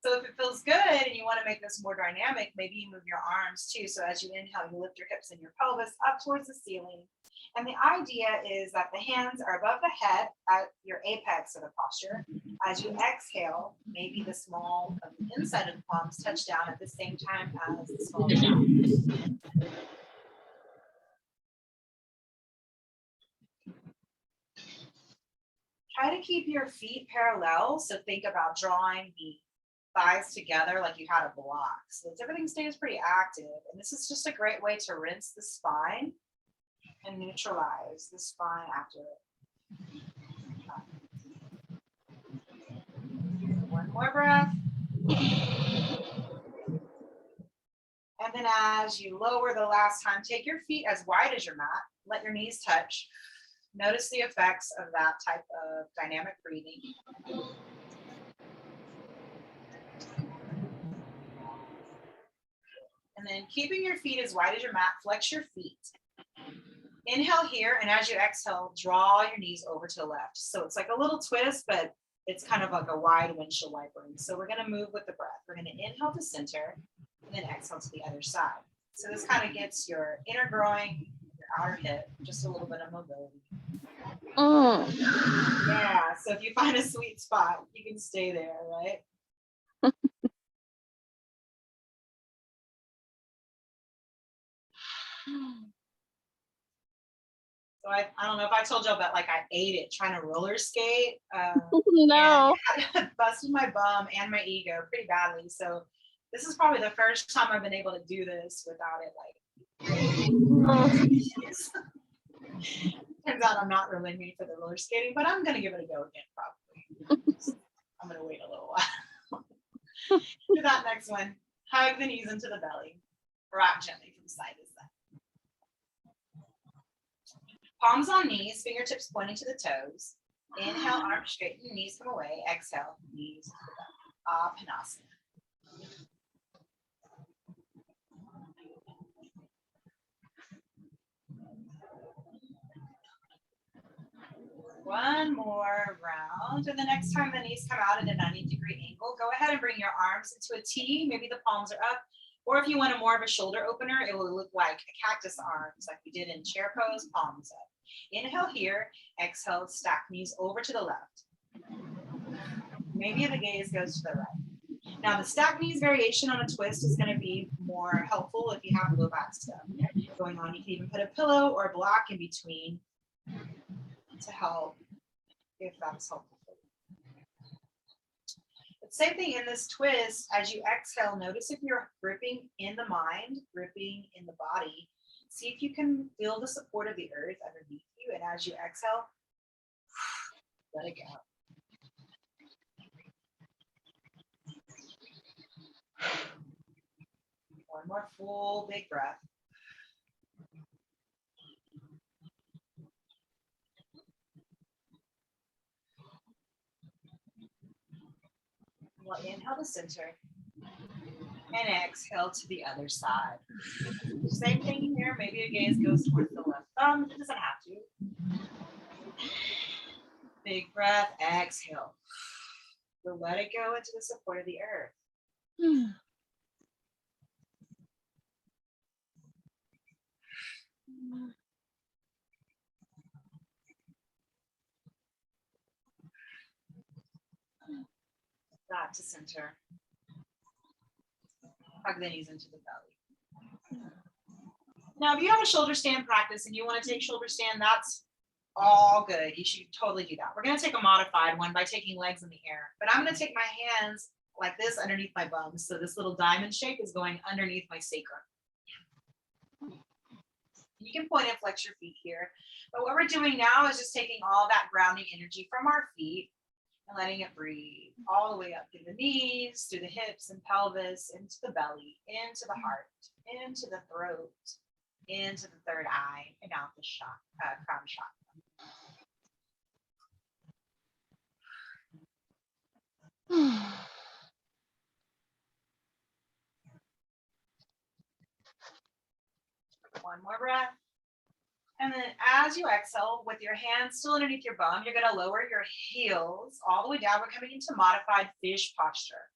So if it feels good and you want to make this more dynamic, maybe you move your arms too. So as you inhale, you lift your hips and your pelvis up towards the ceiling. And the idea is that the hands are above the head at your apex of the posture. As you exhale, maybe the small of the inside of the palms touch down at the same time as the small of the down. Try to keep your feet parallel. So think about drawing the thighs together like you had a block. So that everything stays pretty active. And this is just a great way to rinse the spine and neutralize the spine after it. more breath. And then as you lower the last time, take your feet as wide as your mat. Let your knees touch. Notice the effects of that type of dynamic breathing. And then keeping your feet as wide as your mat, flex your feet. Inhale here, and as you exhale, draw your knees over to the left. So it's like a little twist, but it's kind of like a wide windshield wipering. So we're going to move with the breath. We're going to inhale to center, and then exhale to the other side. So this kind of gets your inner groin, your outer hip, just a little bit of mobility. Yeah, so if you find a sweet spot, you can stay there, right? So I don't know if I told y'all, but like I ate it trying to roller skate. No. And busted my bum and my ego pretty badly. So this is probably the first time I've been able to do this without it Turns out I'm not really made for the roller skating, but I'm gonna give it a go again probably. I'm gonna wait a little while. Do that next one. Hug the knees into the belly. Rock gently from side to side. Palms on knees, fingertips pointing to the toes. Inhale, arms straighten, knees come away. Exhale, knees to the belly. Kamasana. One more round. And the next time the knees come out at a 90-degree angle, go ahead and bring your arms into a T. Maybe the palms are up. Or if you want a more of a shoulder opener, it will look like a cactus arms, like we did in chair pose, palms up. Inhale here, exhale, stack knees over to the left. Maybe the gaze goes to the right. Now the stack knees variation on a twist is going to be more helpful if you have low back stuff going on. You can even put a pillow or a block in between to help if that's helpful. But same thing in this twist, as you exhale, notice if you're gripping in the mind, gripping in the body. See if you can feel the support of the earth underneath you. And as you exhale, let it go. One more full big breath. We'll inhale to center and exhale to the other side. Same thing here. Maybe your gaze goes towards the left thumb. It doesn't have to. Big breath. Exhale. We'll let it go into the support of the earth. Back to center. Hug the knees into the belly. Now, if you have a shoulder stand practice and you want to take shoulder stand, that's all good. You should totally do that. We're going to take a modified one by taking legs in the air, but I'm going to take my hands like this underneath my bum. So this little diamond shape is going underneath my sacrum. You can point and flex your feet here. But what we're doing now is just taking all that grounding energy from our feet and letting it breathe all the way up through the knees, through the hips and pelvis, into the belly, into the heart, into the throat, into the third eye, and out the crown chakra. One more breath. And then as you exhale, with your hands still underneath your bum, you're going to lower your heels all the way down. We're coming into modified fish posture.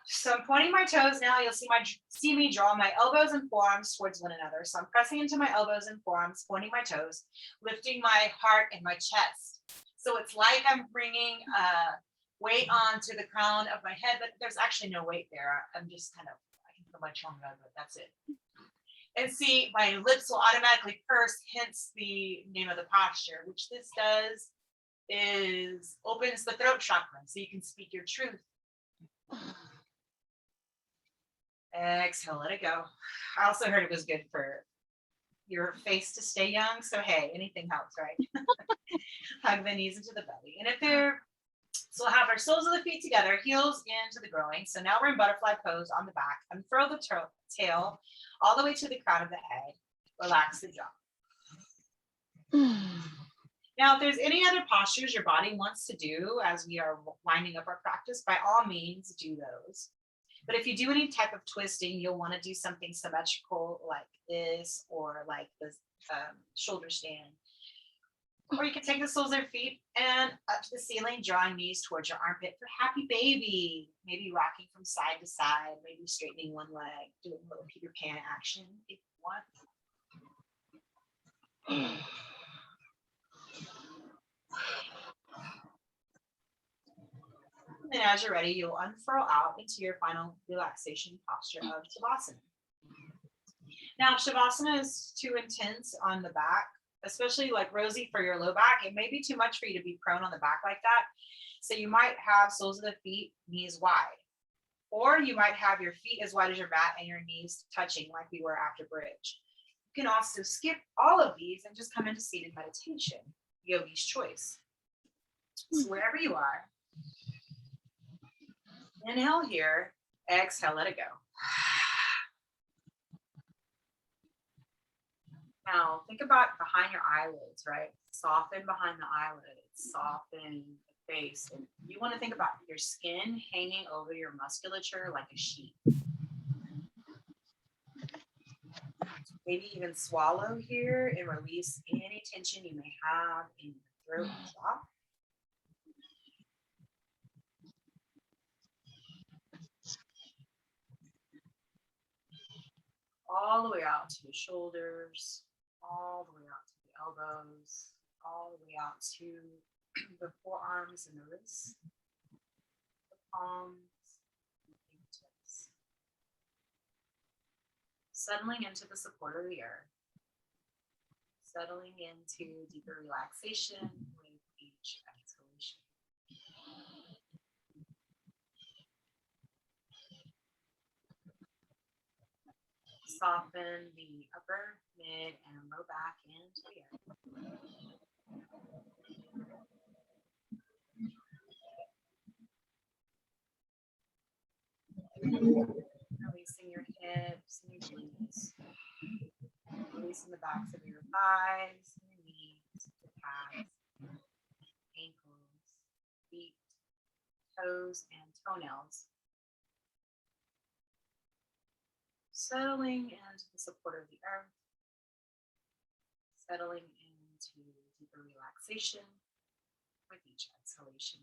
So I'm pointing my toes now. You'll see me draw my elbows and forearms towards one another. So I'm pressing into my elbows and forearms, pointing my toes, lifting my heart and my chest. So it's like I'm bringing weight onto the crown of my head, but there's actually no weight there. I'm just kind of, I can put my tongue over it, that's it. And see, my lips will automatically purse, hence the name of the posture, which this does is opens the throat chakra so you can speak your truth. Exhale, let it go. I also heard it was good for your face to stay young. So hey, anything helps, right? Hug the knees into the belly. And if they're So we'll have our soles of the feet together, heels into the groin. So now we're in butterfly pose on the back. Unfurl the tail all the way to the crown of the head. Relax the jaw. Now, if there's any other postures your body wants to do as we are winding up our practice, by all means, do those. But if you do any type of twisting, you'll want to do something symmetrical like this, or like this shoulder stand. Or you can take the soles of your feet and up to the ceiling, drawing knees towards your armpit for happy baby. Maybe rocking from side to side, maybe straightening one leg, doing a little Peter Pan action if you want. And then as you're ready, you'll unfurl out into your final relaxation posture of Tadasana. Now, if Shavasana is too intense on the back, especially like Rosie for your low back, it may be too much for you to be prone on the back like that. So you might have soles of the feet, knees wide. Or you might have your feet as wide as your mat and your knees touching like we were after bridge. You can also skip all of these and just come into seated meditation, yogi's choice. So wherever you are, inhale here, exhale, let it go. Now, think about behind your eyelids, right? Soften behind the eyelids, soften the face. And you want to think about your skin hanging over your musculature like a sheet. Maybe even swallow here and release any tension you may have in your throat and jaw. All the way out to the shoulders, all the way out to the elbows, all the way out to the forearms and the wrists, the palms, and the fingertips. Settling into the support of the earth, settling into deeper relaxation with each exhalation. Soften the upper, mid, and low back into the earth. Releasing your hips and your knees. Releasing the backs of your thighs, your knees, your calves, ankles, feet, toes, and toenails. Settling into the support of the earth. Settling into deeper relaxation with each exhalation.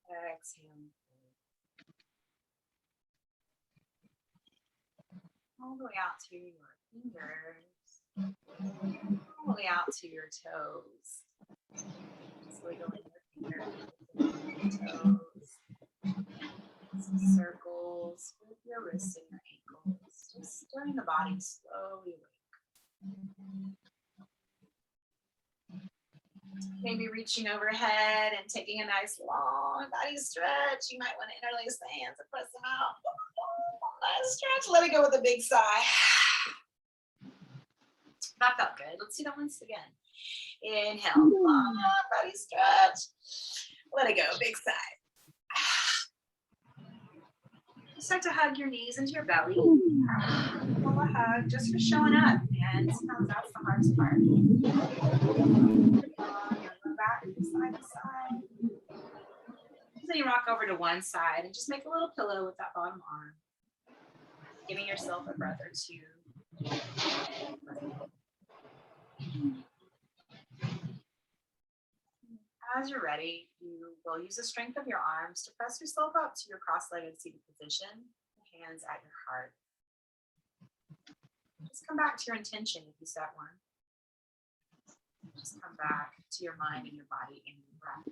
Exhale. All the way out to your fingers. All the way out to your toes. Just wiggling your fingers, your toes. Some circles with your wrists and your ankles. Just stirring the body slowly awake. Maybe reaching overhead and taking a nice long body stretch. You might want to interlace the hands and press them out. Nice stretch. Let it go with a big sigh. That felt good. Let's do that once again. Inhale, long body stretch. Let it go, big sigh. Start to hug your knees into your belly. Pull a hug just for showing up. And sometimes that's the hardest part. Back side to side. So you rock over to one side and just make a little pillow with that bottom arm. Giving yourself a breath or two. As you're ready, you will use the strength of your arms to press yourself up to your cross-legged seated position, hands at your heart. Just come back to your intention if you set one. Just come back to your mind and your body and your breath.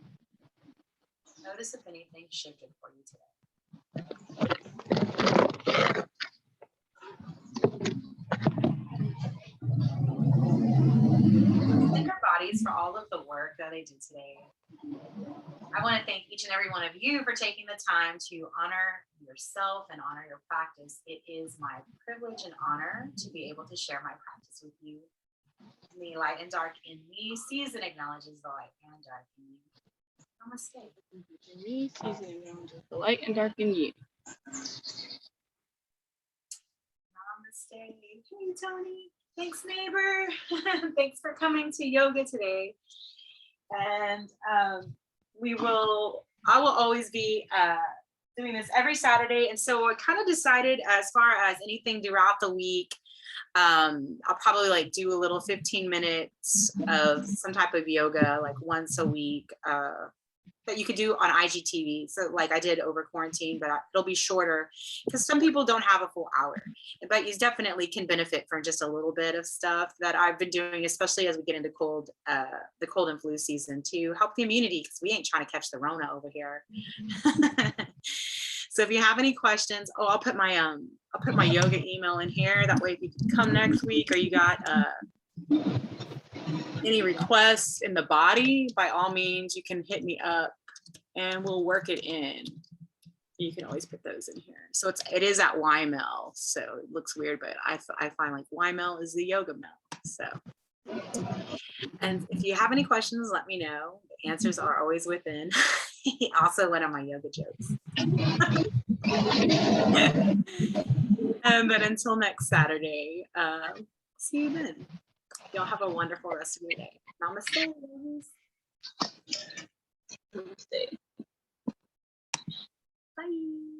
Notice if anything shifted for you today. Thank our bodies for all of the work that they did today. I want to thank each and every one of you for taking the time to honor yourself and honor your practice. It is my privilege and honor to be able to share my practice with you. The light and dark in me sees and acknowledges the light and dark in you. Namaste. In me sees and acknowledges the light and dark in you. Namaste. Hey, Tony. Thanks, neighbor. Thanks for coming to yoga today. And I will always be doing this every Saturday. And so I kind of decided, as far as anything throughout the week, I'll probably like do a little 15 minutes of some type of yoga like once a week that you could do on IGTV. So like I did over quarantine, but it'll be shorter because some people don't have a full hour, but you definitely can benefit from just a little bit of stuff that I've been doing, especially as we get into the cold and flu season, to help the immunity, because we ain't trying to catch the Rona over here. So if you have any questions, I'll put my yoga email in here. That way if you can come next week, or you got any requests in the body, by all means, you can hit me up and we'll work it in. You can always put those in here. So it is at YML. So it looks weird, but I find like YML is the yoga mel. So, and if you have any questions, let me know. The answers are always within. Also one of my yoga jokes. But until next Saturday, see you then. Y'all have a wonderful rest of your day. Namaste. Namaste. Bye.